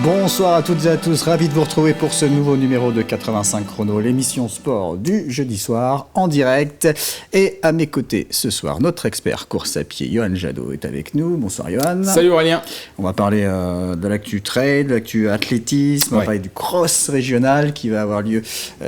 Bonsoir à toutes et à tous, ravi de vous retrouver pour ce nouveau numéro de 85 Chrono, l'émission sport du jeudi soir en direct. Et à mes côtés ce soir, notre expert course à pied, Johan Jadot, est avec nous. Bonsoir Johan. Salut Aurélien. On va parler de l'actu trail, de l'actu athlétisme, on va parler du cross régional qui va avoir lieu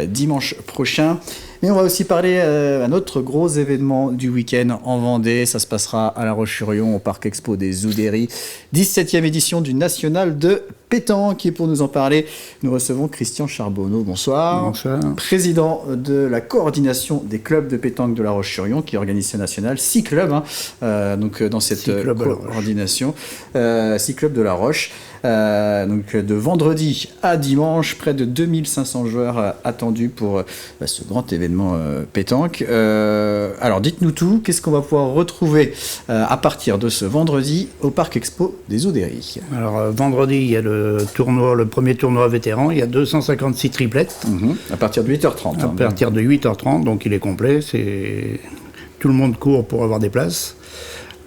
dimanche prochain. Mais on va aussi parler d'un autre gros événement du week-end en Vendée. Ça se passera à La Roche-sur-Yon, au Parc Expo des Oudéry. 17e édition du National de pétanque. Et pour nous en parler, nous recevons Christian Charbonneau. Bonsoir. Bonsoir. Président de la coordination des clubs de pétanque de La Roche-sur-Yon, qui organise ce national. 6 clubs donc, dans cette coordination. 6 clubs de La Roche. Donc de vendredi à dimanche, près de 2500 joueurs attendus pour ce grand événement pétanque. Alors dites-nous tout, qu'est-ce qu'on va pouvoir retrouver à partir de ce vendredi au Parc Expo des Oudéry? Alors vendredi, il y a le premier tournoi vétéran, il y a 256 triplettes. À partir de 8h30. À partir de 8h30, donc il est complet, tout le monde court pour avoir des places.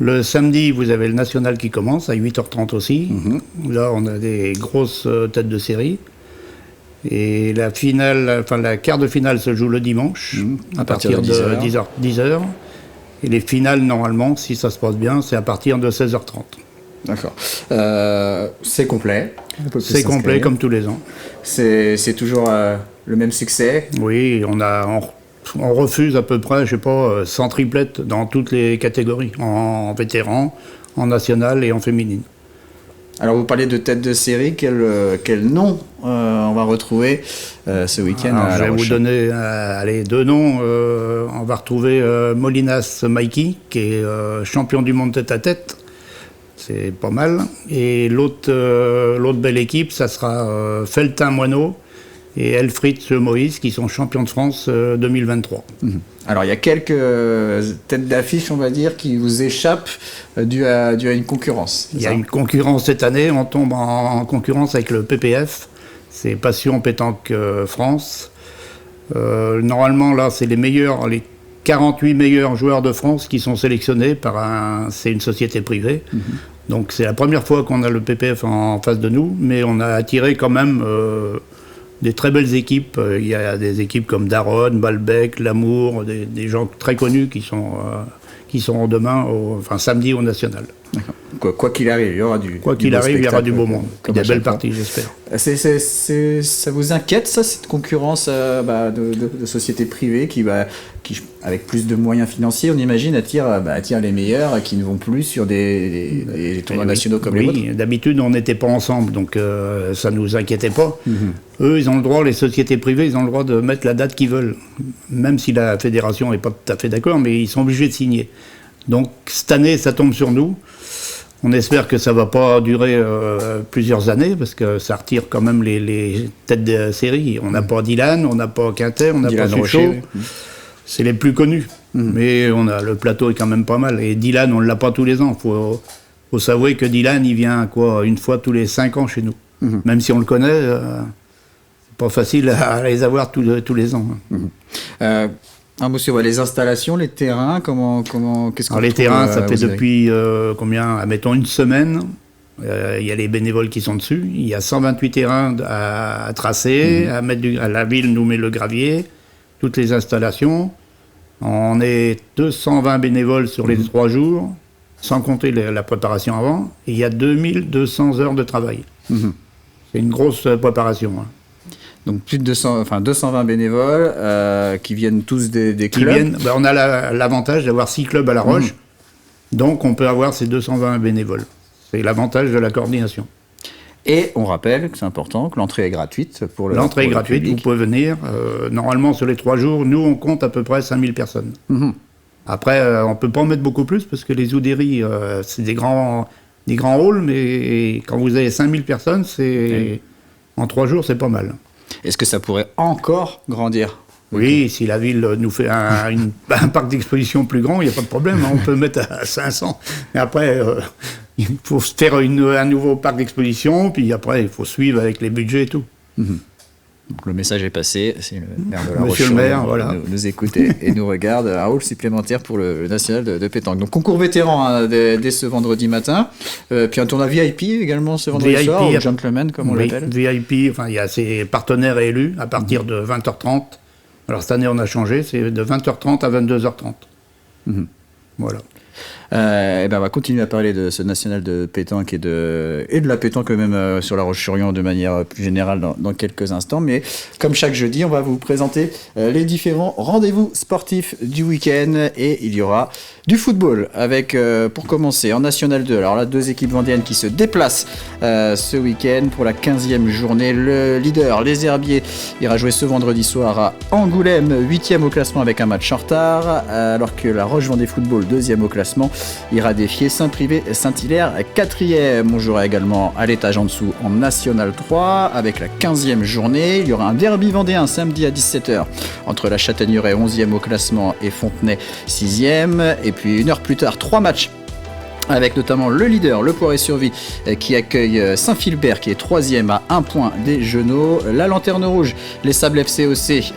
Le samedi, vous avez le national qui commence à 8h30 aussi. Là, on a des grosses têtes de série. Et la quart de finale se joue le dimanche, à partir de 10h. Et les finales, normalement, si ça se passe bien, c'est à partir de 16h30. D'accord. C'est complet. C'est complet comme tous les ans. C'est toujours le même succès? Oui, on refuse à peu près, 100 triplettes dans toutes les catégories, en vétéran, en national et en féminine. Alors vous parlez de tête de série, quel nom on va retrouver ce week-end? Alors, je vais vous donner deux noms. On va retrouver Molinas Mikey, qui est champion du monde tête à tête. C'est pas mal. Et l'autre belle équipe, ça sera Feltin Moineau et Elfried Moïse, qui sont champions de France 2023. Alors, il y a quelques têtes d'affiche, on va dire, qui vous échappent dû à une concurrence. Il y a une concurrence cette année. On tombe en concurrence avec le PPF. C'est Passion Pétanque France. Normalement, là, c'est les 48 meilleurs joueurs de France qui sont sélectionnés c'est une société privée. Donc, c'est la première fois qu'on a le PPF en face de nous, mais on a attiré quand même des très belles équipes. Il y a des équipes comme Daronne, Balbec, L'Amour, des gens très connus qui seront demain, samedi au National. Quoi qu'il arrive, il y aura du il y aura du beau monde. Des belles parties, j'espère. Ça vous inquiète, ça, cette concurrence de sociétés privées qui, avec plus de moyens financiers, on imagine, attire les meilleurs qui ne vont plus sur des tournois nationaux comme les vôtres? Oui, d'habitude, on n'était pas ensemble, donc ça ne nous inquiétait pas. Eux, ils ont le droit, les sociétés privées, ils ont le droit de mettre la date qu'ils veulent. Même si la fédération n'est pas tout à fait d'accord, mais ils sont obligés de signer. Donc, cette année, ça tombe sur nous. On espère que ça ne va pas durer plusieurs années, parce que ça retire quand même les têtes de série. On n'a pas Dylan, on n'a pas Quintet, on n'a pas Suchot. C'est les plus connus. Mais le plateau est quand même pas mal. Et Dylan, on ne l'a pas tous les ans. Faut s'avouer que Dylan, il vient une fois tous les 5 ans chez nous. Même si on le connaît, c'est pas facile à les avoir tous les ans. Monsieur, les installations, les terrains, qu'est-ce qu'on les terrains, ça fait depuis admettons une semaine. Il y a les bénévoles qui sont dessus. Il y a 128 terrains à tracer, la ville nous met le gravier, toutes les installations. On est 220 bénévoles sur les 3 jours, sans compter la préparation avant. Et il y a 2200 heures de travail. C'est une grosse préparation. Donc plus de 220 bénévoles qui viennent tous des clubs. On a l'avantage d'avoir 6 clubs à La Roche, donc on peut avoir ces 220 bénévoles. C'est l'avantage de la coordination. Et on rappelle que c'est important, que l'entrée est gratuite pour le L'entrée est gratuite, vous pouvez venir. Normalement, sur les 3 jours, nous, on compte à peu près 5000 personnes. Après, on ne peut pas en mettre beaucoup plus, parce que les Oudéry, c'est des grands halls, mais quand vous avez 5000 personnes, en 3 jours, c'est pas mal. Est-ce que ça pourrait encore grandir? Oui, si la ville nous fait un parc d'exposition plus grand, il n'y a pas de problème, on peut mettre à 500. Mais après, il faut faire un nouveau parc d'exposition, puis après, il faut suivre avec les budgets et tout. Donc, le message est passé, c'est le maire de La Roche. Monsieur le maire, voilà. Nous écoute et nous regarde. Un rôle supplémentaire pour le national de pétanque. Donc concours vétéran dès ce vendredi matin. Puis un tournoi VIP également ce vendredi soir, ou gentleman comme on l'appelle. VIP, enfin il y a ses partenaires élus à partir de 20h30. Alors cette année on a changé, c'est de 20h30 à 22h30. Voilà. On va continuer à parler de ce national de pétanque et de la pétanque même sur La Roche-sur-Yon de manière plus générale dans quelques instants. Mais comme chaque jeudi, on va vous présenter les différents rendez-vous sportifs du week-end. Et il y aura du football avec, pour commencer, en National 2. Alors là, 2 équipes vendéennes qui se déplacent ce week-end pour la 15e journée. Le leader, les Herbiers, ira jouer ce vendredi soir à Angoulême, 8e au classement avec un match en retard. Alors que la Roche-Vendée Football, 2e au classement, ira défier Saint-Privé et Saint-Hilaire, 4e. On jouera également à l'étage en dessous en National 3 avec la 15e journée. Il y aura un derby vendéen samedi à 17h entre la Châtaigneraie, 11e au classement, et Fontenay, 6e. Et puis une heure plus tard, 3 matchs avec notamment le leader, le Poiré-sur-Vie, qui accueille Saint-Philbert, qui est 3e à 1 point des Genoux. La Lanterne Rouge, les Sables FCOC,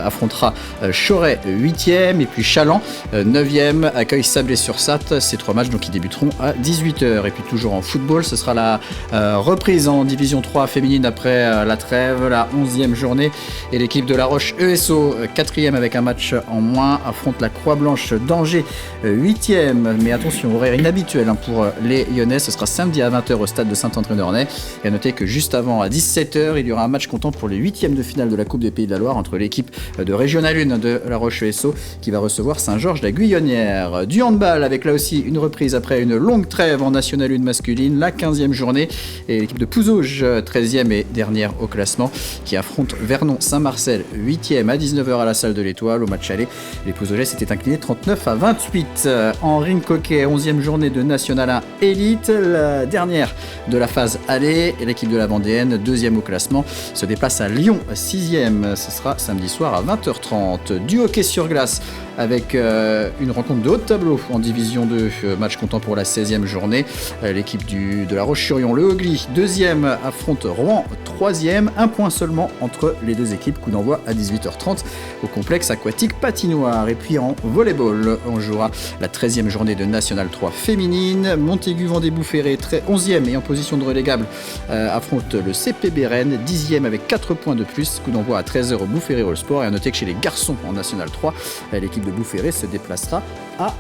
affrontera Choret, 8e, et puis Chaland, 9e, accueille Sablé-sur-Sarthe. Ces 3 matchs donc, qui débuteront à 18h. Et puis toujours en football, ce sera la reprise en Division 3 féminine après la trêve, la 11e journée. Et l'équipe de La Roche ESO, 4e avec un match en moins, affronte la Croix-Blanche d'Angers, 8e. Mais attention, horaire inhabituel pour les Lyonnais, ce sera samedi à 20h au stade de Saint-André-Dornay. Et à noter que juste avant, à 17h, il y aura un match comptant pour les 8e de finale de la Coupe des Pays de la Loire entre l'équipe de Régional 1 de La Roche-ESO qui va recevoir Saint-Georges-la-Guyonnière. Du handball avec là aussi une reprise après une longue trêve en National 1 masculine, la 15e journée. Et l'équipe de Pouzauges, 13e et dernière au classement, qui affronte Vernon-Saint-Marcel, 8e à 19h à la salle de l'Étoile. Au match aller, les Pouzaugais s'étaient inclinés 39-28. En ring hockey, 11e journée de National 1 Élite, la dernière de la phase aller, et l'équipe de la Vendéenne, 2e au classement, se déplace à Lyon, 6e. Ce sera samedi soir à 20h30. Du hockey sur glace avec une rencontre de haut de tableau en Division 2, match comptant pour la 16e journée. L'équipe de La Roche-sur-Yon, le Hogli, 2e, affronte Rouen, 3e. 1 point seulement entre les 2 équipes. Coup d'envoi à 18h30 au complexe aquatique patinoire. Et puis en volleyball, on jouera la 13e journée de National 3 féminine. Montaigu-Vendée-Boufféré, 11e et en position de relégable, affronte le CPB Rennes, 10e avec 4 points de plus. Coup d'envoi à 13h au Boufféré All Sport. Et à noter que chez les garçons en National 3, l'équipe de Boufféré se déplacera à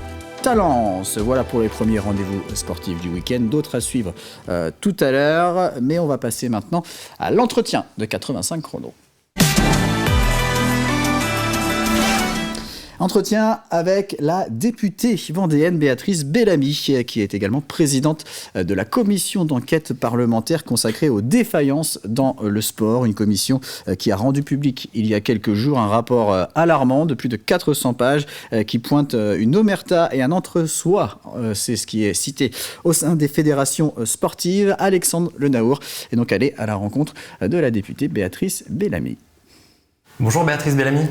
Talence. Voilà pour les premiers rendez-vous sportifs du week-end. D'autres à suivre tout à l'heure. Mais on va passer maintenant à l'entretien de 85 chrono. Entretien avec la députée vendéenne Béatrice Bellamy, qui est également présidente de la commission d'enquête parlementaire consacrée aux défaillances dans le sport. Une commission qui a rendu public il y a quelques jours un rapport alarmant de plus de 400 pages qui pointe une omerta et un entre-soi. C'est ce qui est cité au sein des fédérations sportives. Alexandre Lenaour est donc allé à la rencontre de la députée Béatrice Bellamy. Bonjour Béatrice Bellamy.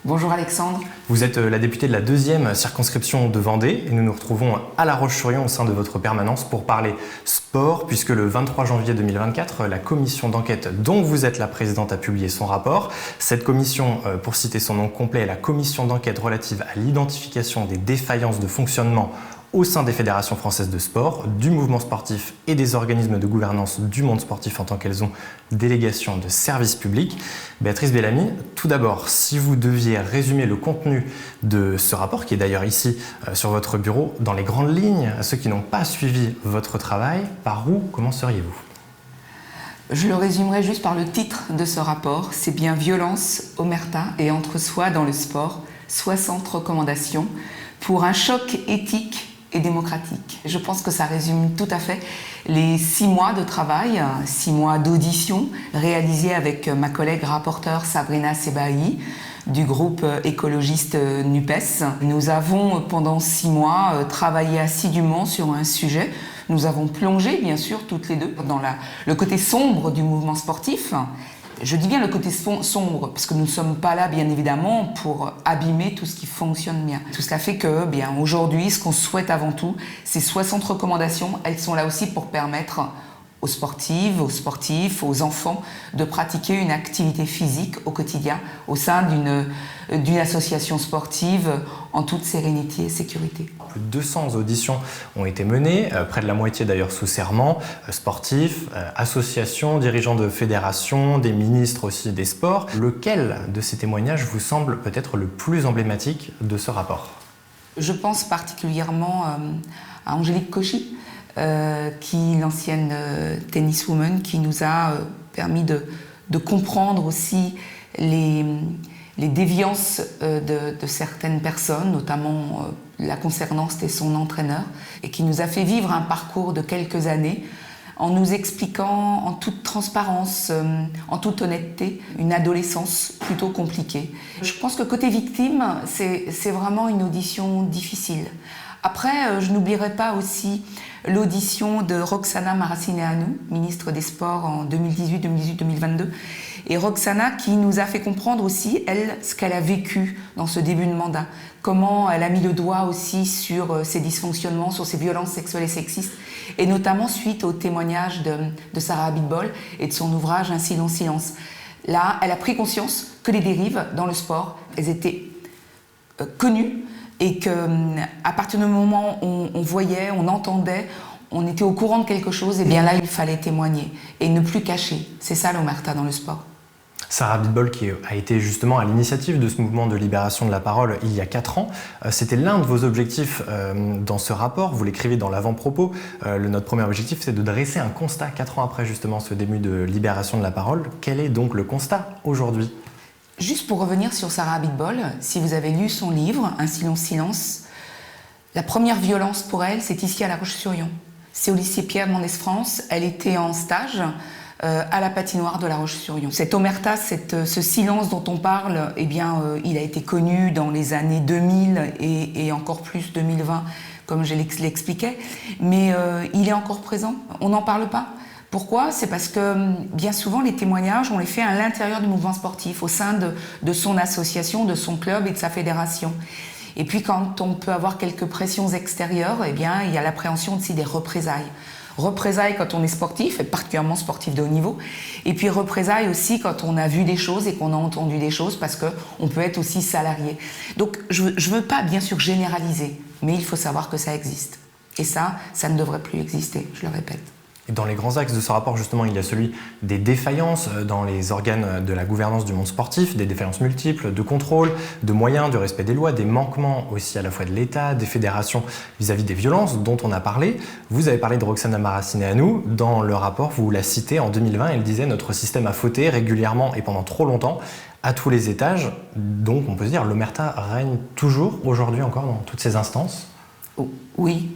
Bonjour Alexandre. Vous êtes la députée de la 2e circonscription de Vendée et nous nous retrouvons à La Roche-sur-Yon au sein de votre permanence pour parler sport puisque le 23 janvier 2024, la commission d'enquête dont vous êtes la présidente a publié son rapport. Cette commission, pour citer son nom complet, est la commission d'enquête relative à l'identification des défaillances de fonctionnement au sein des fédérations françaises de sport, du mouvement sportif et des organismes de gouvernance du monde sportif en tant qu'elles ont délégation de service public. Béatrice Bellamy, tout d'abord, si vous deviez résumer le contenu de ce rapport, qui est d'ailleurs ici sur votre bureau, dans les grandes lignes, à ceux qui n'ont pas suivi votre travail, par où commenceriez-vous ? Je le résumerai juste par le titre de ce rapport, c'est bien violence, omerta et entre-soi dans le sport, 60 recommandations pour un choc éthique et démocratique. Je pense que ça résume tout à fait les 6 mois de travail, 6 mois d'audition réalisés avec ma collègue rapporteure Sabrina Sebahi du groupe écologiste NUPES. Nous avons pendant 6 mois travaillé assidûment sur un sujet. Nous avons plongé bien sûr toutes les deux dans le côté sombre du mouvement sportif. Je dis bien le côté sombre, parce que nous ne sommes pas là, bien évidemment, pour abîmer tout ce qui fonctionne bien. Tout cela fait que, bien, aujourd'hui, ce qu'on souhaite avant tout, c'est 60 recommandations. Elles sont là aussi pour permettre aux sportives, aux sportifs, aux enfants de pratiquer une activité physique au quotidien au sein d'une association sportive en toute sérénité et sécurité. Plus de 200 auditions ont été menées, près de la moitié d'ailleurs sous serment, sportifs, associations, dirigeants de fédérations, des ministres aussi des sports. Lequel de ces témoignages vous semble peut-être le plus emblématique de ce rapport ? Je pense particulièrement à Angélique Cauchy, l'ancienne tenniswoman, qui nous a permis de comprendre aussi les déviances de certaines personnes, notamment la concernant, c'était son entraîneur, et qui nous a fait vivre un parcours de quelques années en nous expliquant en toute transparence, en toute honnêteté, une adolescence plutôt compliquée. Je pense que côté victime, c'est vraiment une audition difficile. Après, je n'oublierai pas aussi l'audition de Roxana Maracineanu, ministre des Sports en 2018-2022. Et Roxana qui nous a fait comprendre aussi, elle, ce qu'elle a vécu dans ce début de mandat. Comment elle a mis le doigt aussi sur ses dysfonctionnements, sur ses violences sexuelles et sexistes. Et notamment suite au témoignage de Sarah Abitbol et de son ouvrage Un silence, silence. Là, elle a pris conscience que les dérives dans le sport, elles étaient connues. Et qu'à partir du moment où on voyait, on entendait, on était au courant de quelque chose, et bien là, il fallait témoigner et ne plus cacher. C'est ça l'omerta dans le sport. Sarah Abitbol, qui a été justement à l'initiative de ce mouvement de libération de la parole il y a 4 ans, c'était l'un de vos objectifs dans ce rapport, vous l'écrivez dans l'avant-propos. Notre premier objectif, c'est de dresser un constat 4 ans après justement ce début de libération de la parole. Quel est donc le constat aujourd'hui ? Juste pour revenir sur Sarah Abitbol, si vous avez lu son livre, Un silence, silence, la première violence pour elle, c'est ici à La Roche-sur-Yon. C'est au lycée Pierre Mendès France, elle était en stage à la patinoire de La Roche-sur-Yon. Cette omerta, ce silence dont on parle, eh bien, il a été connu dans les années 2000 et encore plus 2020, comme je l'expliquais, mais il est encore présent, on n'en parle pas. Pourquoi ? C'est parce que bien souvent les témoignages, on les fait à l'intérieur du mouvement sportif, au sein de son association, de son club et de sa fédération. Et puis quand on peut avoir quelques pressions extérieures, eh bien, il y a l'appréhension aussi des représailles. Représailles quand on est sportif, et particulièrement sportif de haut niveau, et puis représailles aussi quand on a vu des choses et qu'on a entendu des choses, parce qu'on peut être aussi salarié. Donc je ne veux pas bien sûr généraliser, mais il faut savoir que ça existe. Et ça ne devrait plus exister, je le répète. Et dans les grands axes de ce rapport, justement, il y a celui des défaillances dans les organes de la gouvernance du monde sportif, des défaillances multiples, de contrôle, de moyens, du respect des lois, des manquements aussi à la fois de l'État, des fédérations vis-à-vis des violences dont on a parlé. Vous avez parlé de Roxana Maracineanu. Dans le rapport, vous la citez en 2020, elle disait « Notre système a fauté régulièrement et pendant trop longtemps à tous les étages ». Donc, on peut se dire, l'omerta règne toujours, aujourd'hui encore, dans toutes ces instances. Oui.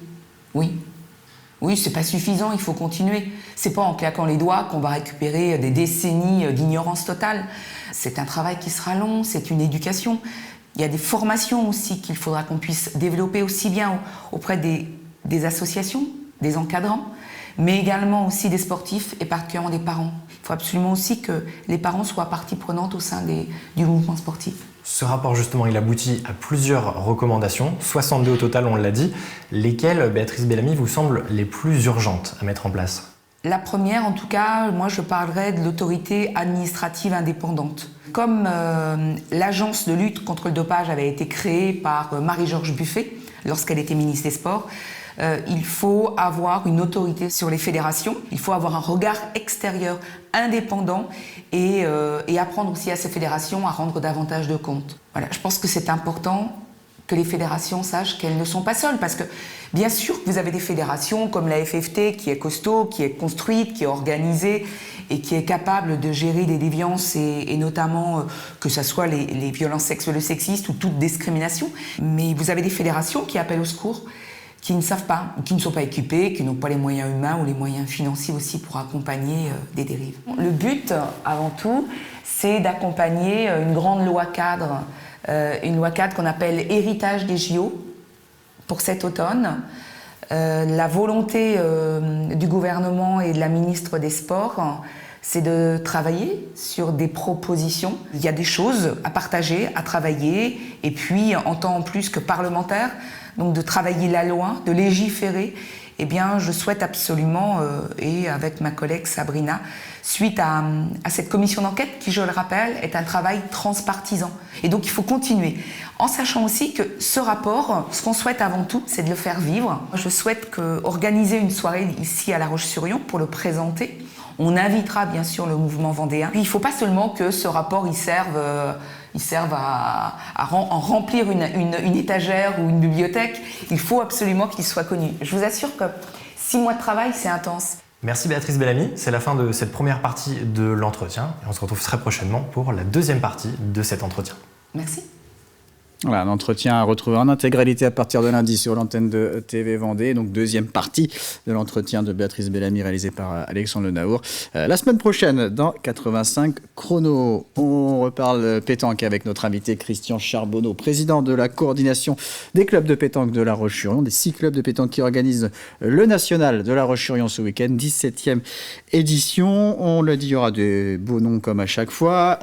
Oui, c'est pas suffisant, il faut continuer. C'est pas en claquant les doigts qu'on va récupérer des décennies d'ignorance totale. C'est un travail qui sera long, c'est une éducation. Il y a des formations aussi qu'il faudra qu'on puisse développer aussi bien auprès des associations, des encadrants, mais également aussi des sportifs et particulièrement des parents. Il faut absolument aussi que les parents soient partie prenante au sein du mouvement sportif. Ce rapport, justement, il aboutit à plusieurs recommandations, 62 au total, on l'a dit. Lesquelles, Béatrice Bellamy, vous semblent les plus urgentes à mettre en place ? La première, en tout cas, moi je parlerais de l'autorité administrative indépendante. Comme l'agence de lutte contre le dopage avait été créée par Marie-Georges Buffet lorsqu'elle était ministre des Sports, il faut avoir une autorité sur les fédérations, il faut avoir un regard extérieur indépendant et apprendre aussi à ces fédérations à rendre davantage de comptes. Voilà, je pense que c'est important que les fédérations sachent qu'elles ne sont pas seules, parce que bien sûr que vous avez des fédérations comme la FFT qui est costaud, qui est construite, qui est organisée et qui est capable de gérer des déviances et notamment que ce soit les violences sexuelles ou sexistes ou toute discrimination. Mais vous avez des fédérations qui appellent au secours, qui ne savent pas, qui ne sont pas équipés, qui n'ont pas les moyens humains ou les moyens financiers aussi pour accompagner des dérives. Le but, avant tout, c'est d'accompagner une grande loi cadre qu'on appelle Héritage des JO pour cet automne. La volonté du gouvernement et de la ministre des Sports, c'est de travailler sur des propositions. Il y a des choses à partager, à travailler, et puis en tant plus que parlementaire, donc de travailler la loi, de légiférer eh bien, je souhaite absolument, et avec ma collègue Sabrina, suite à cette commission d'enquête qui, je le rappelle, est un travail transpartisan. Et donc, il faut continuer. En sachant aussi que ce rapport, ce qu'on souhaite avant tout, c'est de le faire vivre. Je souhaite organiser une soirée ici à La Roche-sur-Yon pour le présenter. On invitera bien sûr le mouvement vendéen. Il ne faut pas seulement que ce rapport il serve à en remplir une étagère ou une bibliothèque. Il faut absolument qu'il soit connu. Je vous assure que 6 mois de travail, c'est intense. Merci Béatrice Bellamy. C'est la fin de cette première partie de l'entretien. Et on se retrouve très prochainement pour la deuxième partie de cet entretien. Merci. Voilà, un entretien à retrouver en intégralité à partir de lundi sur l'antenne de TV Vendée. Donc, deuxième partie de l'entretien de Béatrice Bellamy réalisé par Alexandre Le Naour. La semaine prochaine, dans 85 chrono, on reparle pétanque avec notre invité Christian Charbonneau, président de la coordination des clubs de pétanque de La Roche-sur-Yon, des 6 clubs de pétanque qui organisent le national de La Roche-sur-Yon ce week-end, 17e édition. On le dit, il y aura des beaux noms comme à chaque fois,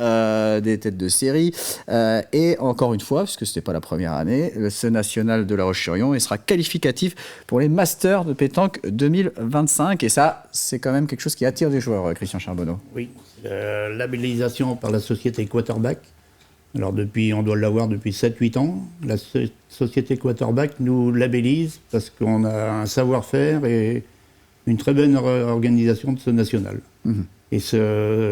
des têtes de série, et encore une fois, parce que ce n'était pas la première année, ce national de La Roche-sur-Yon sera qualificatif pour les Masters de pétanque 2025. Et ça, c'est quand même quelque chose qui attire des joueurs, Christian Charbonneau. Oui, labellisation par la société Quarterback. Alors on doit l'avoir depuis 7-8 ans. La société Quarterback nous labellise parce qu'on a un savoir-faire et une très bonne organisation de ce national. Mmh. Et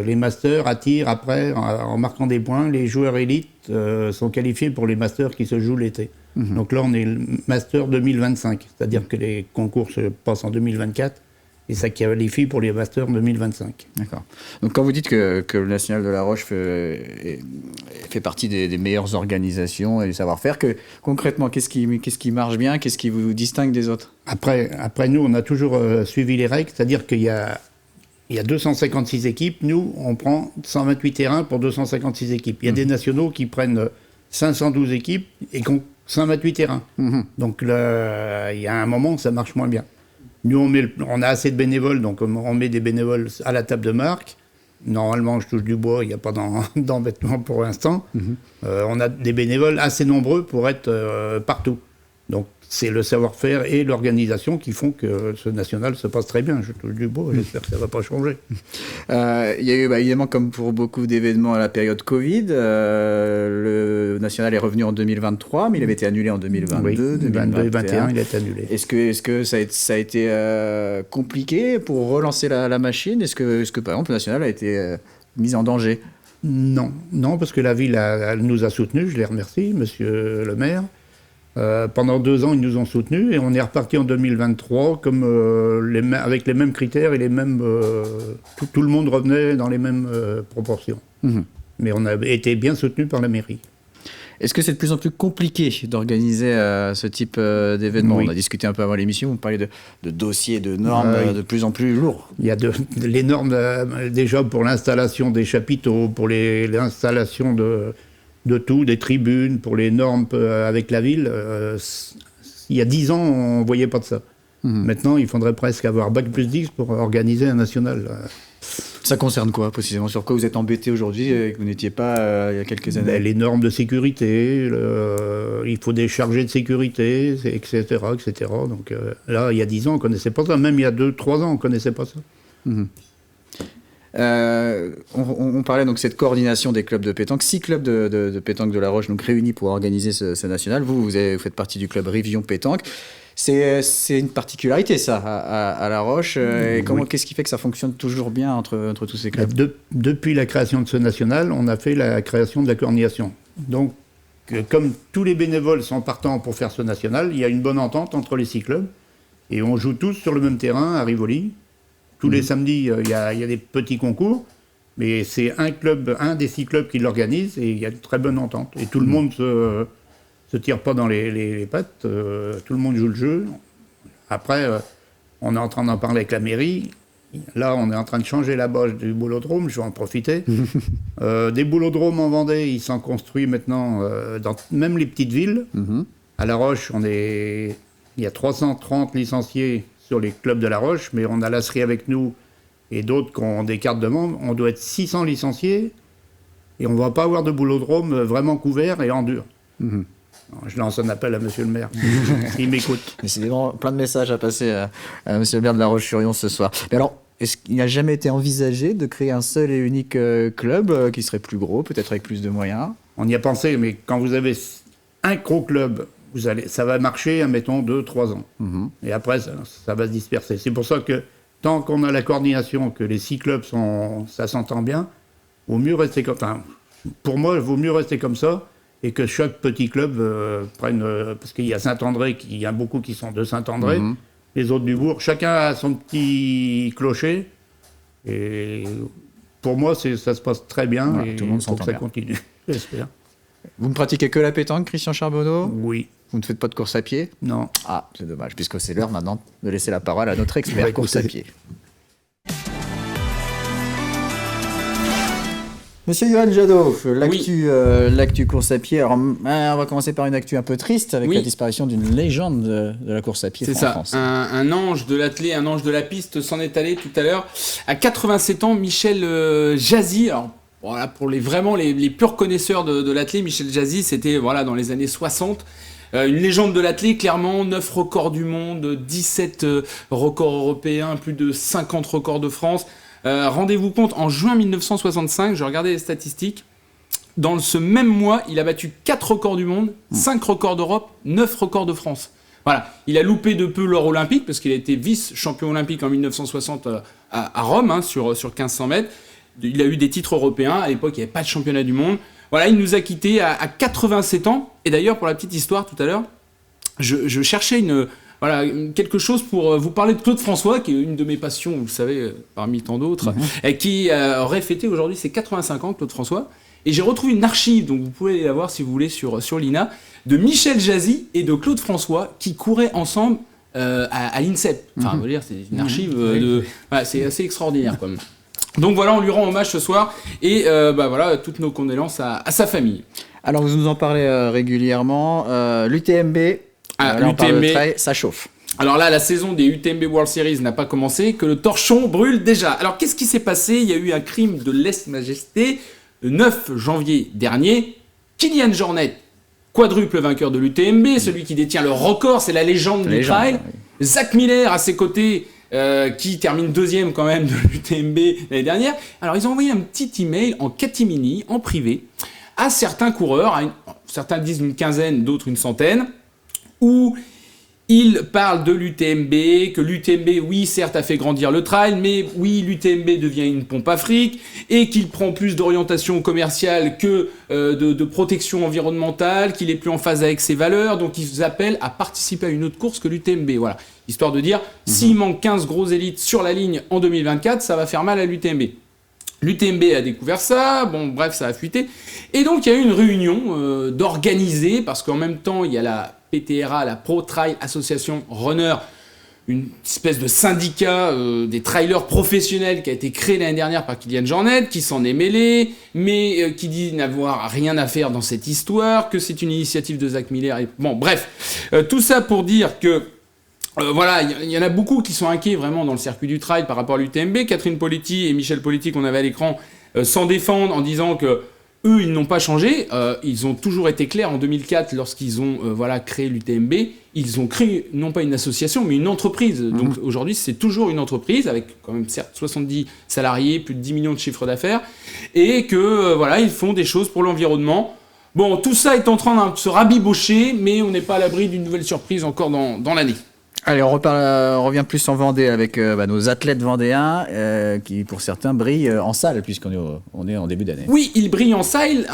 les masters attirent après, en marquant des points, les joueurs élites sont qualifiés pour les masters qui se jouent l'été. Mmh. Donc là, on est le master 2025, c'est-à-dire que les concours se passent en 2024 et ça qualifie pour les masters 2025. D'accord. Donc quand vous dites que le National de La Roche fait partie des meilleures organisations et du savoir-faire, concrètement, qu'est-ce qui marche bien, qu'est-ce qui vous distingue des autres ? Après, nous, on a toujours suivi les règles, c'est-à-dire qu'il y a 256 équipes. Nous, on prend 128 terrains pour 256 équipes. Il y a des nationaux qui prennent 512 équipes et qui ont 128 terrains. Mmh. Donc là, il y a un moment où ça marche moins bien. Nous, on a assez de bénévoles, donc on met des bénévoles à la table de marque. Normalement, je touche du bois, il n'y a pas d'embêtement pour l'instant. Mmh. On a des bénévoles assez nombreux pour être partout. Donc, c'est le savoir-faire et l'organisation qui font que ce national se passe très bien. Je touche du bois, j'espère que ça ne va pas changer. Il y a eu, évidemment, comme pour beaucoup d'événements à la période Covid, le national est revenu en 2023, mais il avait été annulé en 2022, oui, 2021, il a été annulé. Est-ce que ça a été compliqué pour relancer la machine ? Est-ce que, par exemple, le national a été mis en danger ? Non, parce que la ville elle nous a soutenus, je les remercie, monsieur le maire. Pendant 2 ans, ils nous ont soutenus et on est reparti en 2023 avec les mêmes critères et les mêmes. Tout le monde revenait dans les mêmes proportions. Mmh. Mais on a été bien soutenus par la mairie. Est-ce que c'est de plus en plus compliqué d'organiser ce type d'événement ? Oui. On a discuté un peu avant l'émission, vous parlez de dossiers, de normes de plus en plus lourds. Il y a les normes déjà pour l'installation des chapiteaux, pour l'installation de tout, des tribunes, pour les normes avec la ville. Il y a 10 ans, on ne voyait pas de ça. Mmh. Maintenant, il faudrait presque avoir Bac+10 pour organiser un national. Ça concerne quoi, précisément ? Sur quoi vous êtes embêté aujourd'hui et que vous n'étiez pas il y a quelques années ? Les normes de sécurité, il faut des chargés de sécurité, etc. Donc là, il y a 10 ans, on ne connaissait pas ça. Même il y a 2-3 ans, on ne connaissait pas ça. Mmh. On parlait donc de cette coordination des clubs de pétanque, 6 clubs de pétanque de La Roche donc réunis pour organiser ce national. Vous faites partie du club Rivion Pétanque. C'est une particularité ça à La Roche. Et qu'est-ce qui fait que ça fonctionne toujours bien entre tous ces clubs ? Depuis la création de ce national, on a fait la création de la coordination. Donc comme tous les bénévoles sont partants pour faire ce national, il y a une bonne entente entre les 6 clubs et on joue tous sur le même terrain à Rivoli. Tous les samedis, il y a des petits concours, mais c'est un des 6 clubs qui l'organise et il y a une très bonne entente. Et tout le monde se tire pas dans les pattes, tout le monde joue le jeu. Après, on est en train d'en parler avec la mairie. Là, on est en train de changer la bâche du boulodrome, je vais en profiter. Des boulodromes en Vendée, ils sont construits maintenant dans même les petites villes. Mmh. À La Roche, il y a 330 licenciés sur les clubs de La Roche, mais on a l'Asserie avec nous et d'autres qui ont des cartes de membres. On doit être 600 licenciés et on ne va pas avoir de boulodrome vraiment couvert et en dur. Mmh. Je lance un appel à monsieur le maire. Il m'écoute. Décidément, plein de messages à passer à monsieur le maire de La Roche-sur-Yon ce soir. Mais alors, est-ce qu'il n'a jamais été envisagé de créer un seul et unique club qui serait plus gros, peut-être avec plus de moyens? On y a pensé, mais quand vous avez un gros club, ça va marcher, admettons, 2-3 ans. Et après, ça va se disperser. C'est pour ça que tant qu'on a la coordination, que les 6 clubs ça s'entend bien, vaut mieux rester comme ça. Pour moi, il vaut mieux rester comme ça et que chaque petit club prenne... parce qu'il y a Saint-André, il y a beaucoup qui sont de Saint-André, les autres du bourg. Chacun a son petit clocher. Et pour moi, ça se passe très bien. Voilà, et tout le monde faut que s'entend ça bien. continue, j'espère. Vous ne pratiquez que la pétanque, Christian Charbonneau? Oui. Vous ne faites pas de course à pied? Non. Ah, c'est dommage, puisque c'est l'heure maintenant de laisser la parole à notre expert Ouais, course à pied. Monsieur Johan Jadot, l'actu course à pied. Alors, on va commencer par une actu un peu triste avec la disparition d'une légende de la course à pied en France. C'est ça, un ange de l'athlé, un ange de la piste s'en est allé tout à l'heure. À 87 ans, Michel Jazzy, alors voilà, pour les purs connaisseurs de l'athlé, Michel Jazzy, c'était dans les années 60. Une légende de l'athlé, clairement, 9 records du monde, 17 records européens, plus de 50 records de France. Rendez-vous compte, en juin 1965, je regardais les statistiques, dans ce même mois, il a battu 4 records du monde, 5 records d'Europe, 9 records de France. Voilà, il a loupé de peu l'or olympique, parce qu'il a été vice-champion olympique en 1960 à Rome, sur 1500 mètres. Il a eu des titres européens, à l'époque il n'y avait pas de championnat du monde. Voilà, il nous a quittés à 87 ans, et d'ailleurs pour la petite histoire tout à l'heure, je cherchais quelque chose pour vous parler de Claude François, qui est une de mes passions, vous le savez, parmi tant d'autres, et qui aurait fêté aujourd'hui ses 85 ans, Claude François. Et j'ai retrouvé une archive, donc vous pouvez la voir si vous voulez sur l'INA, de Michel Jazzy et de Claude François qui couraient ensemble à l'INSEP. Enfin, on va dire, c'est une archive c'est assez extraordinaire, quoi. Donc voilà, on lui rend hommage ce soir et toutes nos condoléances à sa famille. Alors vous nous en parlez régulièrement. L'UTMB, l'UTMB, ça chauffe. Alors là, la saison des UTMB World Series n'a pas commencé, que le torchon brûle déjà. Alors qu'est-ce qui s'est passé? Il y a eu un crime de lèse-majesté le 9 janvier dernier. Kylian Jornet, quadruple vainqueur de l'UTMB, celui qui détient le record, c'est la légende du trail. Oui. Zach Miller à ses côtés, qui termine deuxième quand même de l'UTMB l'année dernière. Alors ils ont envoyé un petit email en catimini, en privé, à certains coureurs, certains disent une quinzaine, d'autres une centaine, où ils parlent de l'UTMB, que l'UTMB, oui, certes, a fait grandir le trail, mais oui, l'UTMB devient une pompe à fric, et qu'il prend plus d'orientation commerciale que de protection environnementale, qu'il est plus en phase avec ses valeurs, donc ils appellent à participer à une autre course que l'UTMB. Voilà, histoire de dire, s'il manque 15 gros élites sur la ligne en 2024, ça va faire mal à l'UTMB. L'UTMB a découvert ça, bon bref, ça a fuité, et donc il y a eu une réunion d'organiser, parce qu'en même temps, il y a la PTRA, la Pro Trail Association Runner, une espèce de syndicat des trailers professionnels qui a été créé l'année dernière par Kylian Jornet, qui s'en est mêlé, mais qui dit n'avoir rien à faire dans cette histoire, que c'est une initiative de Zach Miller. Bon, bref, tout ça pour dire que il y en a beaucoup qui sont inquiets vraiment dans le circuit du trail par rapport à l'UTMB. Catherine Poletti et Michel Poletti, qu'on avait à l'écran, s'en défendent en disant que eux, ils n'ont pas changé. Ils ont toujours été clairs en 2004 lorsqu'ils ont créé l'UTMB. Ils ont créé non pas une association, mais une entreprise. Donc aujourd'hui, c'est toujours une entreprise avec quand même certes 70 salariés, plus de 10 millions de chiffres d'affaires, et que ils font des choses pour l'environnement. Bon, tout ça est en train de se rabibocher, mais on n'est pas à l'abri d'une nouvelle surprise encore dans l'année. Allez, on revient plus en Vendée avec nos athlètes vendéens qui, pour certains, brillent en salle, puisqu'on est en début d'année. Oui, ils brillent en salle,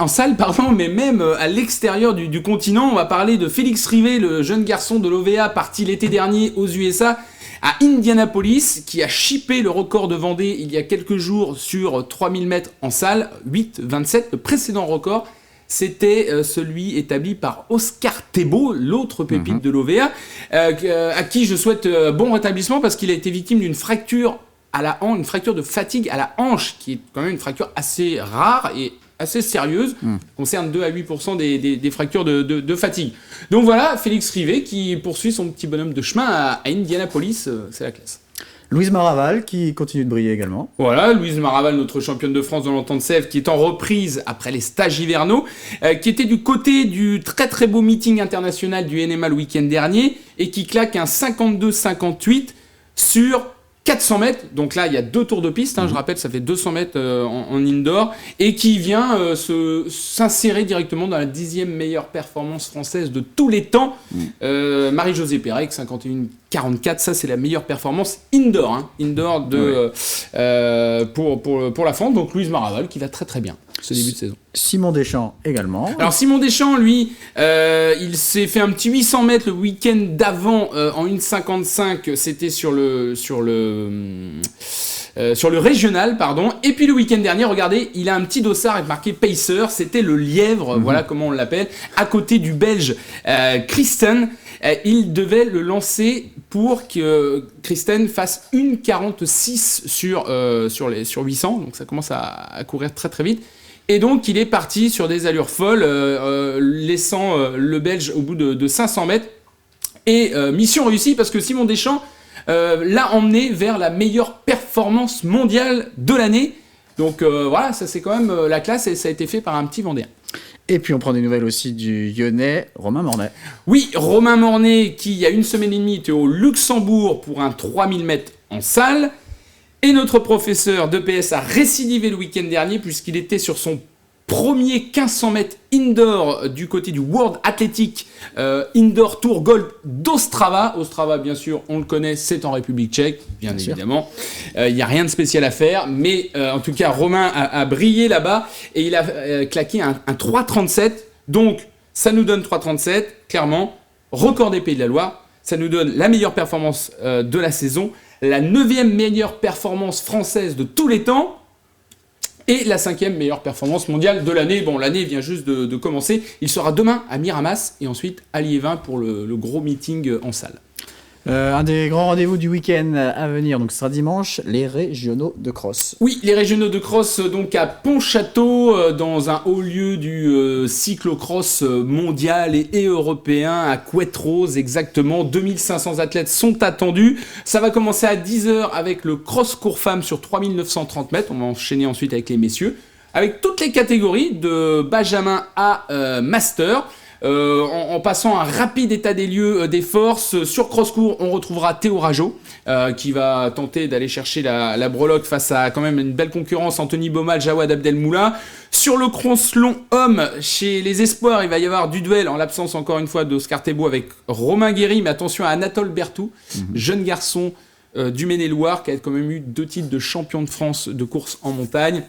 mais même à l'extérieur du continent. On va parler de Félix Rivet, le jeune garçon de l'OVA parti l'été dernier aux USA à Indianapolis, qui a chippé le record de Vendée il y a quelques jours sur 3000 mètres en salle, 8,27, le précédent record. C'était celui établi par Oscar Thébault, l'autre pépite de l'OVA, à qui je souhaite bon rétablissement parce qu'il a été victime d'une fracture à la hanche, une fracture de fatigue à la hanche, qui est quand même une fracture assez rare et assez sérieuse, concerne 2 à 8% des fractures de fatigue. Donc voilà, Félix Rivet qui poursuit son petit bonhomme de chemin à Indianapolis, c'est la classe. Louise Maraval qui continue de briller également. Voilà, Louise Maraval, notre championne de France dans l'entente Sèvres, qui est en reprise après les stages hivernaux, qui était du côté du très très beau meeting international du NMA le week-end dernier et qui claque un 52-58 sur 400 mètres, donc là il y a 2 tours de piste, je rappelle, ça fait 200 mètres en indoor, et qui vient s'insérer directement dans la 10e meilleure performance française de tous les temps. Marie-Josée Pérec, 51-44, ça c'est la meilleure performance indoor, pour la France, donc Louise Maraval qui va très très bien ce début de saison. Simon Deschamps également. Alors Simon Deschamps, lui, il s'est fait un petit 800 mètres le week-end d'avant en 1,55, c'était sur le régional, pardon. Et puis le week-end dernier, regardez, il a un petit dossard avec marqué Pacer, c'était le lièvre, voilà comment on l'appelle, à côté du Belge Christen. Il devait le lancer pour que Christen fasse 1,46 sur 800, donc ça commence à courir très très vite. Et donc, il est parti sur des allures folles, laissant le Belge au bout de 500 mètres. Et mission réussie parce que Simon Deschamps l'a emmené vers la meilleure performance mondiale de l'année. Donc voilà, ça c'est quand même la classe et ça a été fait par un petit Vendéen. Et puis on prend des nouvelles aussi du Lyonnais, Romain Mornay. Oui, Romain Mornay qui, il y a une semaine et demie, était au Luxembourg pour un 3000 mètres en salle. Et notre professeur d'EPS a récidivé le week-end dernier puisqu'il était sur son premier 1500 mètres indoor du côté du World Athletic Indoor Tour Gold d'Ostrava. Ostrava, bien sûr, on le connaît, c'est en République tchèque, bien évidemment. Il n'y a rien de spécial à faire, mais en tout cas, Romain a brillé là-bas et il a claqué un 3,37. Donc, ça nous donne 3,37, clairement, record des Pays de la Loire. Ça nous donne la meilleure performance de la saison, la 9e meilleure performance française de tous les temps et la 5e meilleure performance mondiale de l'année. Bon, l'année vient juste de commencer. Il sera demain à Miramas et ensuite à Liévin pour le gros meeting en salle. Un des grands rendez-vous du week-end à venir, donc ce sera dimanche, les régionaux de cross. Oui, les régionaux de cross donc à Pontchâteau, dans un haut lieu du cyclocross mondial et européen, à Couette-Rose exactement. 2500 athlètes sont attendus. Ça va commencer à 10h avec le cross court femme sur 3930 mètres. On va enchaîner ensuite avec les messieurs, avec toutes les catégories de Benjamin à Master. En passant un rapide état des lieux des forces, sur cross-court, on retrouvera Théo Rajo qui va tenter d'aller chercher la breloque face à quand même une belle concurrence, Anthony Baumal, Jawad Abdelmoula. Sur le cross-long homme, chez les espoirs, il va y avoir du duel, en l'absence encore une fois d'Oscar Thébault avec Romain Guéry, mais attention à Anatole Berthou, jeune garçon du Maine-et-Loire qui a quand même eu 2 titres de champion de France de course en montagne.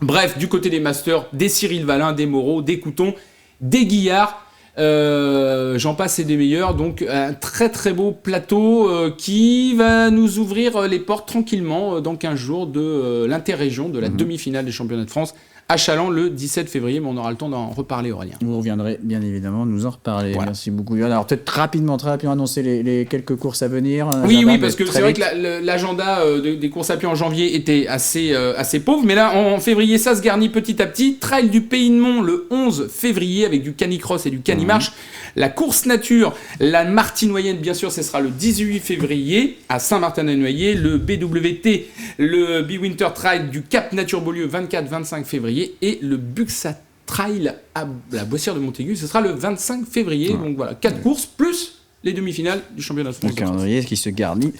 Bref, du côté des masters, des Cyril Valin, des Moreau, des Coutons, des Guillard. J'en passe et des meilleurs, donc un très très beau plateau qui va nous ouvrir les portes tranquillement dans 15 jours de l'interrégion de la demi-finale des championnats de France à Châlons le 17 février, mais on aura le temps d'en reparler, Aurélien. Vous reviendrez bien évidemment nous en reparler. Voilà. Merci beaucoup Yann. Alors peut-être très rapidement annoncer les quelques courses à venir. Oui, parce que c'est vrai que l'agenda des courses à pied en janvier était assez pauvre, mais là en février ça se garnit petit à petit. Trail du Pays de Mont le 11 février avec du canicross et du canimarche. La course nature, la Martinoyenne bien sûr, ce sera le 18 février à Saint-Martin-des-Noyers. Le BWT, le Winter Trail du Cap Nature Beaulieu 24-25 février et le Buxa Trail à la Boissière de Montaigu, ce sera le 25 février. Donc voilà, 4 courses plus les demi-finales du championnat de France. Le calendrier qui se garnit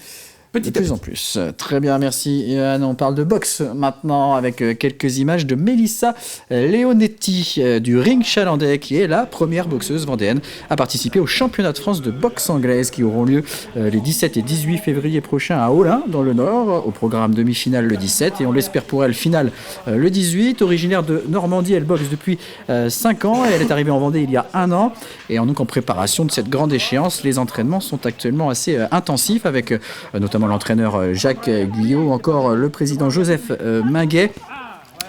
de plus en plus. Très bien, merci Yann. On parle de boxe maintenant avec quelques images de Mélissa Leonetti du Ring Chalandais, qui est la première boxeuse vendéenne à participer au championnat de France de boxe anglaise qui auront lieu les 17 et 18 février prochains à Olin dans le Nord, au programme demi-finale le 17 et on l'espère pour elle finale le 18. Originaire de Normandie, elle boxe depuis 5 ans et elle est arrivée en Vendée il y a 1 an et donc en préparation de cette grande échéance, les entraînements sont actuellement assez intensifs avec notamment l'entraîneur Jacques Guyot ou encore le président Joseph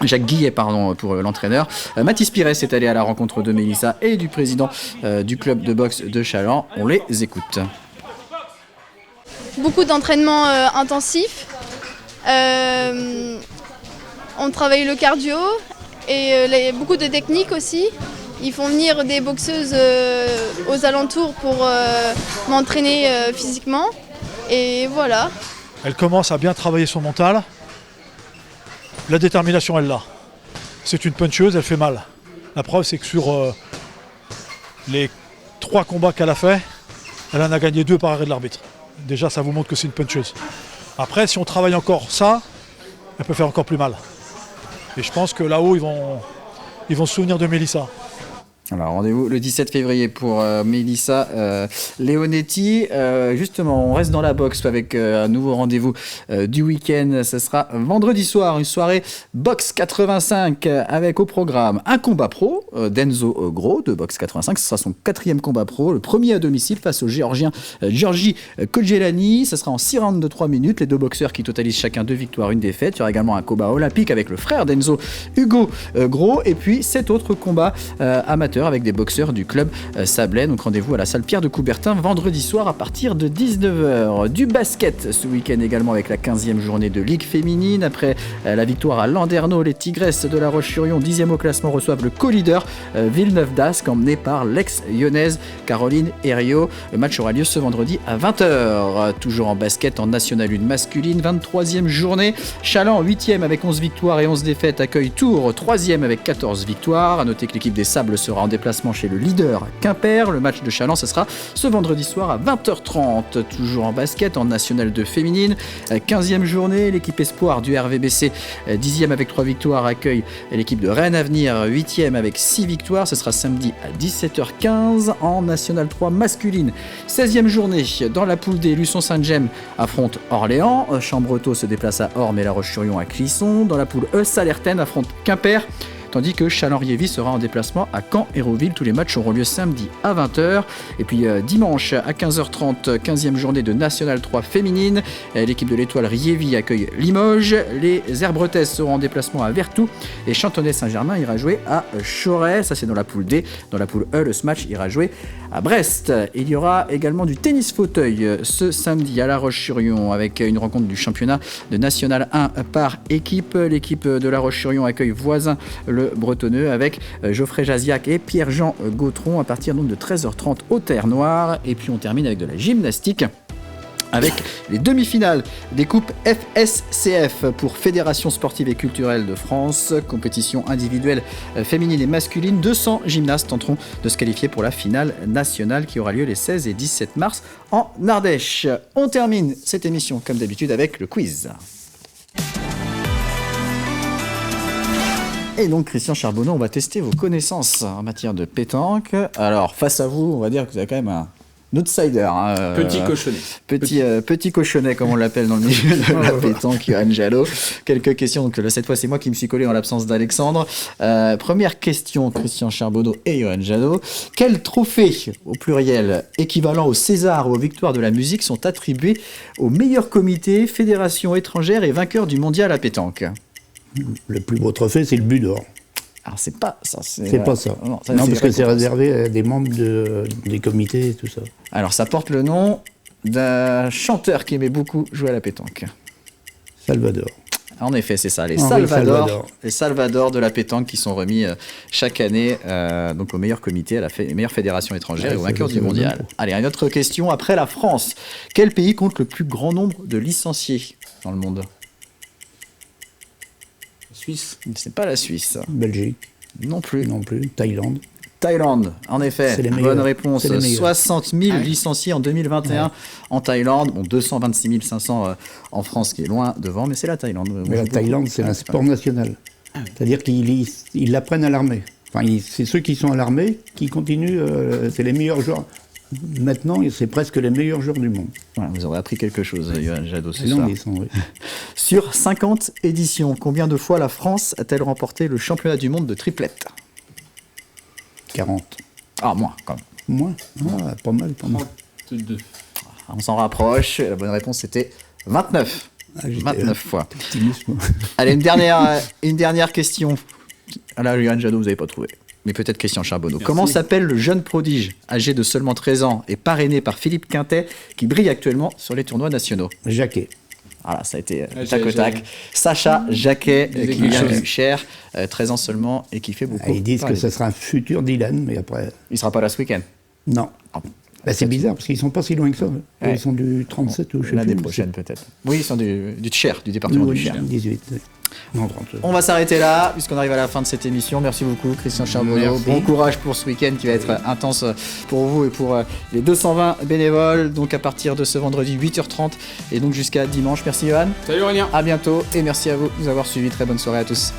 Jacques Guillet, pour l'entraîneur. Mathis Pires est allé à la rencontre de Mélissa et du président du club de boxe de Challans. On les écoute. Beaucoup d'entraînements intensifs. On travaille le cardio et beaucoup de techniques aussi. Ils font venir des boxeuses aux alentours pour m'entraîner physiquement. Et voilà. Elle commence à bien travailler son mental. La détermination, elle l'a. C'est une puncheuse, elle fait mal. La preuve, c'est que sur les 3 combats qu'elle a fait, elle en a gagné 2 par arrêt de l'arbitre. Déjà, ça vous montre que c'est une puncheuse. Après, si on travaille encore ça, elle peut faire encore plus mal. Et je pense que là-haut, ils vont se souvenir de Mélissa. Alors, rendez-vous le 17 février pour Mélissa Leonetti. Justement, on reste dans la boxe avec un nouveau rendez-vous du week-end. Ce sera vendredi soir, une soirée boxe 85 avec au programme un combat pro d'Enzo Gros de boxe 85. Ce sera son 4e combat pro, le premier à domicile face au Géorgien Giorgi Kogelani. Ce sera en 6 rounds de 3 minutes. Les 2 boxeurs qui totalisent chacun 2 victoires, 1 défaite. Il y aura également un combat olympique avec le frère d'Enzo, Hugo Gros. Et puis 7 autres combats amateurs avec des boxeurs du club Sablais. Donc rendez-vous à la salle Pierre de Coubertin vendredi soir à partir de 19h. Du basket ce week-end également avec la 15e journée de Ligue féminine. Après la victoire à Landerneau, les Tigresses de La Roche-sur-Yon, 10e au classement, reçoivent le co-leader Villeneuve d'Ascq, emmené par l'ex-lyonnaise Caroline Herriot. Le match aura lieu ce vendredi à 20h. Toujours en basket en National 1 masculine, 23e journée. Chaland, 8e avec 11 victoires et 11 défaites, accueille Tours, 3e avec 14 victoires. A noter que l'équipe des Sables sera en déplacement chez le leader Quimper. Le match de Chaland, ce sera ce vendredi soir à 20h30. Toujours en basket en National 2 féminine, 15e journée. L'équipe espoir du RVBC, 10e avec 3 victoires, accueille l'équipe de Rennes Avenir, 8e avec 6 victoires. Ce sera samedi à 17h15 en National 3 masculine. 16e journée dans la poule D, Luçon-Saint-Gemme affronte Orléans. Chambretot se déplace à Orme et La Roche-sur-Yon à Clisson. Dans la poule E, Salertaine affronte Quimper. Tandis que Chalon-Riévy sera en déplacement à Caen-Hérouville. Tous les matchs auront lieu samedi à 20h. Et puis dimanche à 15h30, 15e journée de National 3 féminine. L'équipe de l'Étoile Riévy accueille Limoges. Les Herbretaises seront en déplacement à Vertou. Et Chantonnay-Saint-Germain ira jouer à Choret. Ça, c'est dans la poule D. Dans la poule E, le match ira jouer à Brest. Il y aura également du tennis fauteuil ce samedi à La Roche-sur-Yon avec une rencontre du championnat de National 1 par équipe. L'équipe de La Roche-sur-Yon accueille Voisin le Bretonneux avec Geoffrey Jaziac et Pierre-Jean Gautron à partir donc de 13h30 au Terre Noire. Et puis on termine avec de la gymnastique avec les demi-finales des coupes FSCF pour Fédération Sportive et Culturelle de France, compétition individuelle féminine et masculine. 200 gymnastes tenteront de se qualifier pour la finale nationale qui aura lieu les 16 et 17 mars en Ardèche. On termine cette émission comme d'habitude avec le quiz. Et donc, Christian Charbonneau, on va tester vos connaissances en matière de pétanque. Alors, face à vous, on va dire que vous avez quand même un outsider. Petit cochonnet. Petit cochonnet, comme on l'appelle dans le milieu de la pétanque, Johan Jadot. Quelques questions. Donc, cette fois, c'est moi qui me suis collé en l'absence d'Alexandre. Première question, Christian Charbonneau et Johan Jadot. Quels trophées, au pluriel, équivalents au César ou aux victoires de la musique, sont attribués aux meilleurs comités, fédérations étrangères et vainqueurs du mondial à pétanque ? Le plus beau trophée, c'est le but d'or. Alors, c'est pas ça. C'est pas ça. Non, parce que c'est réservé à des membres des comités et tout ça. Alors, ça porte le nom d'un chanteur qui aimait beaucoup jouer à la pétanque. Salvador. En effet, c'est ça. Les Salvador de la pétanque qui sont remis chaque année donc au meilleur comité, à la meilleure fédération étrangère et aux vainqueurs du mondial. Allez, une autre question. Après la France, quel pays compte le plus grand nombre de licenciés dans le monde ? Suisse. C'est pas la Suisse. Belgique. Non plus. Thaïlande. Thaïlande, en effet. C'est les bonne réponse. 60 000 Ah oui. licenciés en 2021 en Thaïlande. Bon, 226 500 en France, qui est loin devant, mais c'est la Thaïlande. Mais la Thaïlande, c'est un sport national. C'est-à-dire qu'ils l'apprennent à l'armée. Enfin, c'est ceux qui sont à l'armée qui continuent. C'est les meilleurs joueurs. Maintenant, c'est presque les meilleurs joueurs du monde. Voilà, vous aurez appris quelque chose, Johan Jadot, ce Non, soir. ils sont, oui. Sur 50 éditions, combien de fois la France a-t-elle remporté le championnat du monde de triplette ? 40. Ah, moins, quand même. Moins. Ah, pas mal. 32. On s'en rapproche. La bonne réponse, c'était 29. 29 fois. Optimisme. Allez, une dernière question. Là, Johan Jadot, vous n'avez pas trouvé. Mais peut-être Christian Charbonneau. Comment s'appelle le jeune prodige, âgé de seulement 13 ans et parrainé par Philippe Quintet, qui brille actuellement sur les tournois nationaux ? Jacquet. Voilà, ça a été tac au tac. Sacha Jacquet, qui vient du Cher, 13 ans seulement, et qui fait beaucoup. Ils disent parler. que ce sera un futur Dylan, mais après... Il ne sera pas là ce week-end. Non. Bah, c'est bizarre, parce qu'ils sont pas si loin que ça. Ouais. Ils sont du 37 ou je sais L'année plus. prochaine peut-être. Oui, ils sont du Cher, du département du Cher. 18. Non, 30. On va s'arrêter là, puisqu'on arrive à la fin de cette émission. Merci beaucoup, Christian Charbonneau. Merci. Bon courage pour ce week-end qui va être intense pour vous et pour les 220 bénévoles. Donc à partir de ce vendredi 8h30 et donc jusqu'à dimanche. Merci Johan. Salut Aurélien. À bientôt et merci à vous de nous avoir suivis. Très bonne soirée à tous.